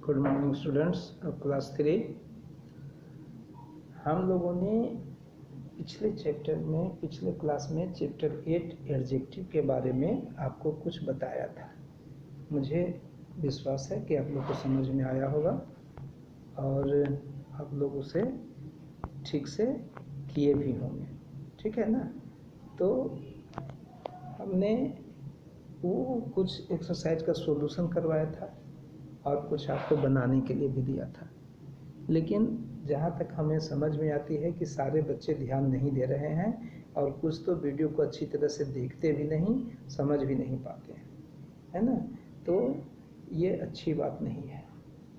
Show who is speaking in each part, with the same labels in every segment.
Speaker 1: Good morning students of class 3। हम लोगों ने पिछले क्लास में चैप्टर 8 एडजेक्टिव के बारे में आपको कुछ बताया था। मुझे विश्वास है कि आप लोग को समझ में आया होगा और आप लोग उसे ठीक से किए भी होंगे, ठीक है ना। तो हमने वो कुछ एक्सरसाइज का सॉल्यूशन करवाया था और कुछ आपको बनाने के लिए भी दिया था, लेकिन जहाँ तक हमें समझ में आती है कि सारे बच्चे ध्यान नहीं दे रहे हैं और कुछ तो वीडियो को अच्छी तरह से देखते भी नहीं, समझ भी नहीं पाते हैं, है ना। तो ये अच्छी बात नहीं है।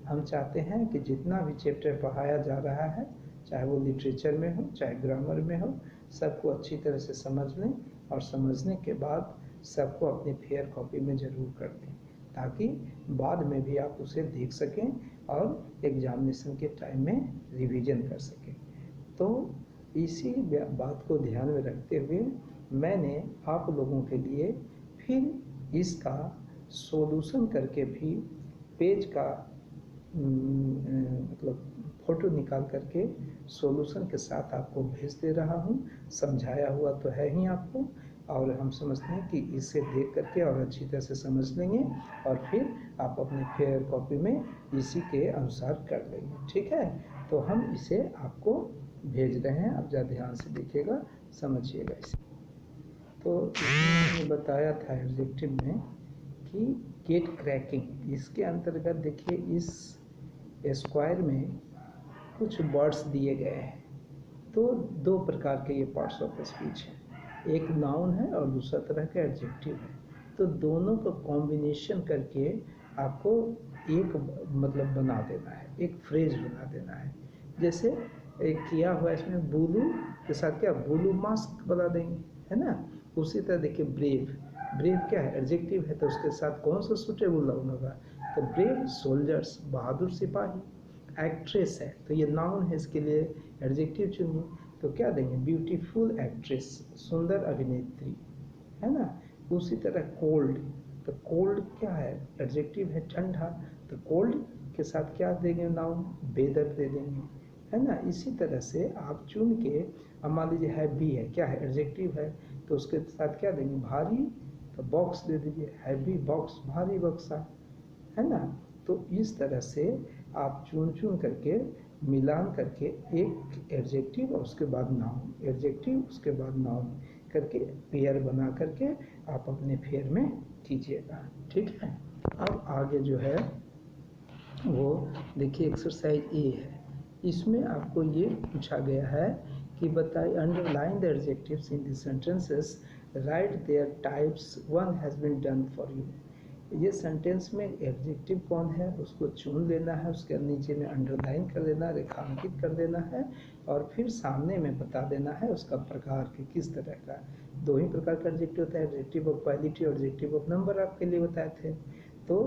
Speaker 1: हम चाहते हैं कि जितना भी चैप्टर पढ़ाया जा रहा है, चाहे वो लिटरेचर में हो चाहे ग्रामर में हो, सबको अच्छी तरह से समझ लें और समझने के बाद सबको अपनी फेयर कॉपी में ज़रूर कर दें, ताकि बाद में भी आप उसे देख सकें और एग्जामिनेशन के टाइम में रिवीजन कर सकें। तो इसी बात को ध्यान में रखते हुए मैंने आप लोगों के लिए फिर इसका सॉल्यूशन करके भी पेज का मतलब फ़ोटो निकाल करके सॉल्यूशन के साथ आपको भेज दे रहा हूँ। समझाया हुआ तो है ही आपको, और हम समझते हैं कि इसे देख करके और अच्छी तरह से समझ लेंगे और फिर आप अपने फेयर कॉपी में इसी के अनुसार कर लेंगे, ठीक है। तो हम इसे आपको भेज रहे हैं, आप ज़रा ध्यान से देखिएगा, समझिएगा इसे। तो इसमें बताया था एडजेक्टिव में कि गेट क्रैकिंग, इसके अंतर्गत देखिए इस स्क्वायर में कुछ वर्ड्स दिए गए हैं। तो दो प्रकार के ये पार्ट्स ऑफ स्पीच हैं, एक नाउन है और दूसरा तरह का एडजेक्टिव है। तो दोनों का कॉम्बिनेशन करके आपको एक मतलब बना देना है, एक फ्रेज बना देना है। जैसे एक किया हुआ इसमें बुलू के साथ क्या बुलू मास्क बना देंगे, है ना। उसी तरह देखिए ब्रेव, ब्रेव क्या है, एडजेक्टिव है, तो उसके साथ कौन सा सूटेबल नाउन होगा, तो ब्रेव सोल्जर्स, बहादुर सिपाही। एक्ट्रेस है तो ये नाउन है, इसके लिए एडजेक्टिव चुनिए, तो क्या देंगे, ब्यूटीफुल एक्ट्रेस, सुंदर अभिनेत्री, है ना। उसी तरह कोल्ड, तो कोल्ड क्या है, एडजेक्टिव है, ठंडा, तो कोल्ड के साथ क्या देंगे नाउन, वेदर दे देंगे, है ना। इसी तरह से आप चुन के, अब मान लीजिए हैवी है, क्या है, एडजेक्टिव है, तो उसके साथ क्या देंगे, भारी, तो बॉक्स दे दीजिए, हैवी बॉक्स, भारी बक्सा, है ना। तो इस तरह से आप चुन करके मिलान करके एक एडजेक्टिव और उसके बाद नाउन, एडजेक्टिव उसके बाद नाउन करके पेयर बना करके आप अपने फेयर में कीजिएगा, ठीक है। अब आगे जो है वो देखिए एक्सरसाइज ए है। इसमें आपको ये पूछा गया है कि बताइए, underline the adjectives in the sentences, write their types, one has been done for you. ये सेंटेंस में एडजेक्टिव कौन है उसको चुन लेना है, उसके नीचे में अंडरलाइन कर देना, रेखांकित कर देना है और फिर सामने में बता देना है उसका प्रकार कि किस तरह का। दो ही प्रकार का एडजेक्टिव होता है, एडजेक्टिव ऑफ क्वालिटी और एडजेक्टिव ऑफ नंबर, आपके लिए बताए थे। तो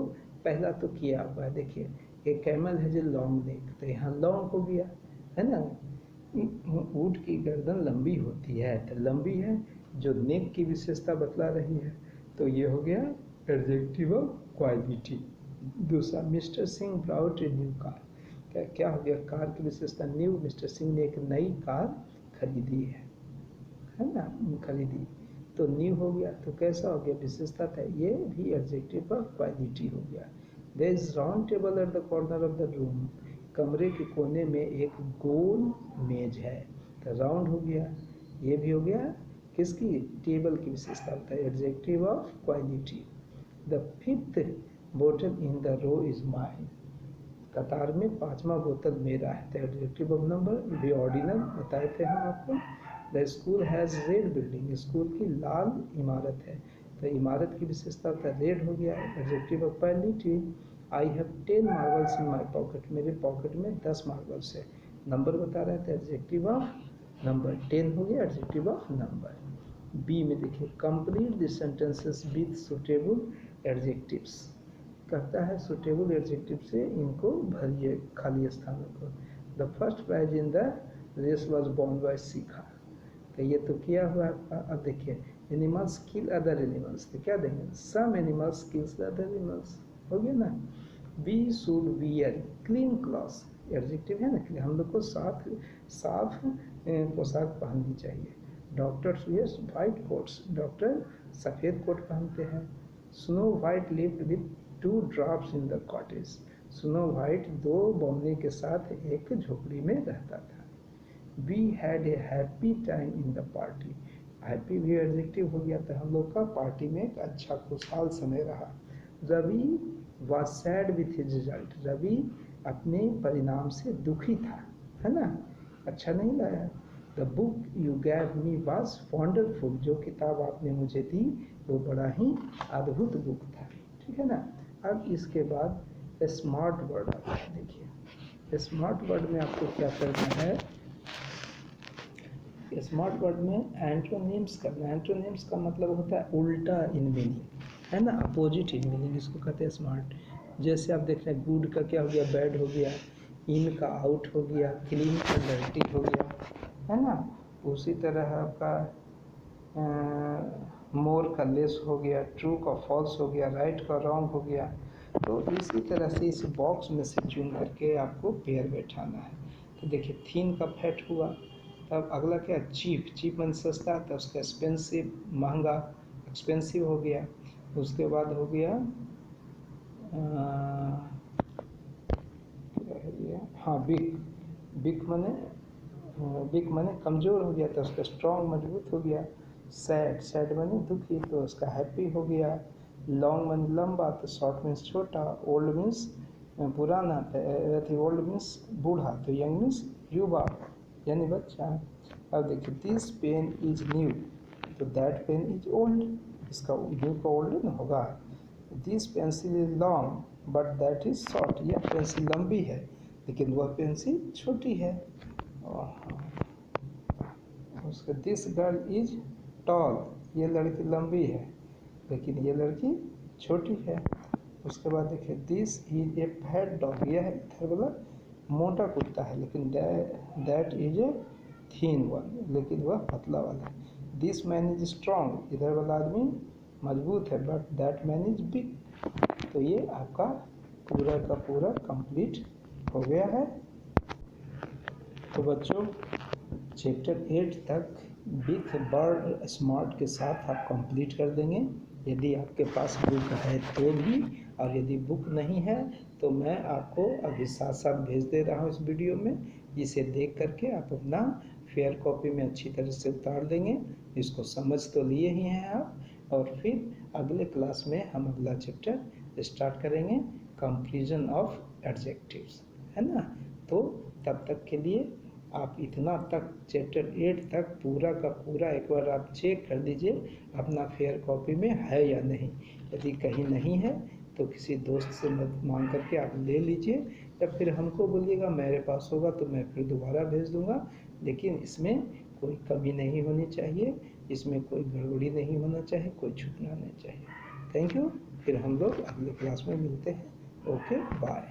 Speaker 1: पहला तो किया हुआ है, देखिए एक कैमल है जो लॉन्ग नेक, तो यहाँ लॉन्ग हो गया, है ना। ऊँट की गर्दन लंबी होती है, तो लंबी है, जो नेक की विशेषता बतला रही है, तो ये हो गया एडजेक्टिव ऑफ क्वालिटी। दूसरा, mister Singh brought a new car, क्या हो गया, कार की विशेषता न्यू, मिस्टर सिंह ने एक नई कार खरीदी है ना, खरीदी, तो न्यू हो गया, तो कैसा हो गया, विशेषता था, ये भी एडजेक्टिव ऑफ क्वालिटी हो गया। There is round table at the corner of the room, कमरे के कोने में एक गोल मेज है, तो राउंड हो गया, ये भी हो गया किसकी, टेबल की विशेषता होता है, adjective of quality. The fifth bottle in the row is mine, कतार में पांचवा बोतल मेरा है, तो एडजेक्टिव ऑफ नंबर, भी ऑर्डिनल बताए थे हम आपको। The school has red building, school की लाल इमारत है, तो इमारत की विशेषता होता है, रेड हो गया, adjective of quality. I have 10 marbles in my pocket, मेरे पॉकेट में 10 मार्बल्स है, नंबर बता रहा है, तो एडजेक्टिव ऑफ नंबर, 10 हो गया, एडजेक्टिव ऑफ नंबर। बी में देखिए, complete the sentences with suitable adjectives, कहता है सुटेबल एडजेक्टिव से इनको भरिए खाली स्थानों को। The first prize in the race was born by Shikha, तो ये तो किया हुआ है। अब देखिए, एनिमल्स किल अदर एनिमल्स, तो क्या देंगे, some animals kills the other animals, हो गया ना। We should wear clean clothes, adjective है ना, हम लोग को साफ साफ पोशाक पहननी चाहिए। Doctors wears white coats, doctor सफ़ेद कोट पहनते हैं। Snow White lived with 2 dwarfs in the cottage, Snow White 2 बौने के साथ एक झोपड़ी में रहता था। We had a happy time in the party, happy भी एडजेक्टिव हो गया था, हम लोग का पार्टी में एक अच्छा खुशहाल समय रहा। Ravi was sad with his result, Ravi अपने परिणाम से दुखी था, है ना, अच्छा नहीं लाया। The book you gave me was wonderful, जो किताब आपने मुझे दी वो बड़ा ही अद्भुत बुक था, ठीक है ना। अब इसके बाद स्मार्ट वर्ड आता है। देखिए स्मार्ट वर्ड में आपको क्या करना है, स्मार्ट वर्ड में एंटोनिम्स करना है। एंटोनिम्स का मतलब होता है उल्टा इन मीनिंग, है ना, अपोजिट इन मीनिंग, इसको कहते हैं स्मार्ट। जैसे आप देख रहे हैं गुड का क्या हो गया, बैड हो गया, इन का आउट हो गया, क्लीन का डर्टी हो गया, है ना। उसी तरह आपका मोर का लेस हो गया, ट्रू का फॉल्स हो गया, राइट का रॉन्ग हो गया। तो इसी तरह से इस बॉक्स में से चुन करके आपको पेयर बैठाना है। तो देखिए थिन का फैट हुआ, तब अगला क्या, चीप, चीप मन सस्ता, तब उसका एक्सपेंसिव महंगा, एक्सपेंसिव हो गया। उसके बाद हो गया क्या है ये, हाँ बिग, बिग मने कमज़ोर हो गया, तो उसका स्ट्रॉन्ग मजबूत हो गया। सैड, सैड मने दुखी, तो उसका हैप्पी हो गया। लॉन्ग मने लंबा, तो शॉर्ट मीन्स छोटा। ओल्ड मीन्स पुराना, तो ओल्ड मीन्स बूढ़ा, तो यंग मीन्स युवा यानी बच्चा। अब देखिए दिस पेन इज न्यू, तो दैट पेन इज ओल्ड, इसका न्यू का ओल्ड न होगा। This pencil is long but that is short, यह पेंसिल लंबी है लेकिन वह पेंसिल छोटी है। उसका दिस गर्ल इज टॉल, ये लड़की लंबी है लेकिन ये लड़की छोटी है। उसके बाद देखिए this is a fat dog, यह इधर वाला मोटा कुत्ता है लेकिन that is a thin one, लेकिन वह पतला वाला है। दिस मैन इज स्ट्रॉन्ग, इधर वाला आदमी मजबूत है, but that man is big. तो ये आपका पूरा का पूरा कंप्लीट हो गया है। तो बच्चों चैप्टर 8 तक बिग बर्ड स्मार्ट के साथ आप कंप्लीट कर देंगे, यदि आपके पास बुक है तो भी, और यदि बुक नहीं है तो मैं आपको अभी साथ साथ भेज दे रहा हूँ इस वीडियो में, इसे देख करके आप अपना फेयर कॉपी में अच्छी तरह से उतार देंगे। इसको समझ तो लिए ही हैं आप, और फिर अगले क्लास में हम अगला चैप्टर स्टार्ट करेंगे, कंक्लूजन ऑफ एडजेक्टिव्स, है ना। तो तब तक के लिए आप इतना तक चैप्टर 8 तक पूरा का पूरा एक बार आप चेक कर लीजिए अपना फेयर कॉपी में है या नहीं। यदि कहीं नहीं है तो किसी दोस्त से मदद मांग करके आप ले लीजिए, या फिर हमको बोलिएगा, मेरे पास होगा तो मैं फिर दोबारा भेज दूंगा। लेकिन इसमें कोई कमी नहीं होनी चाहिए, इसमें कोई गड़बड़ी नहीं होना चाहिए, कोई छूटना नहीं चाहिए। थैंक यू, फिर हम लोग अगले क्लास में मिलते हैं। Okay bye.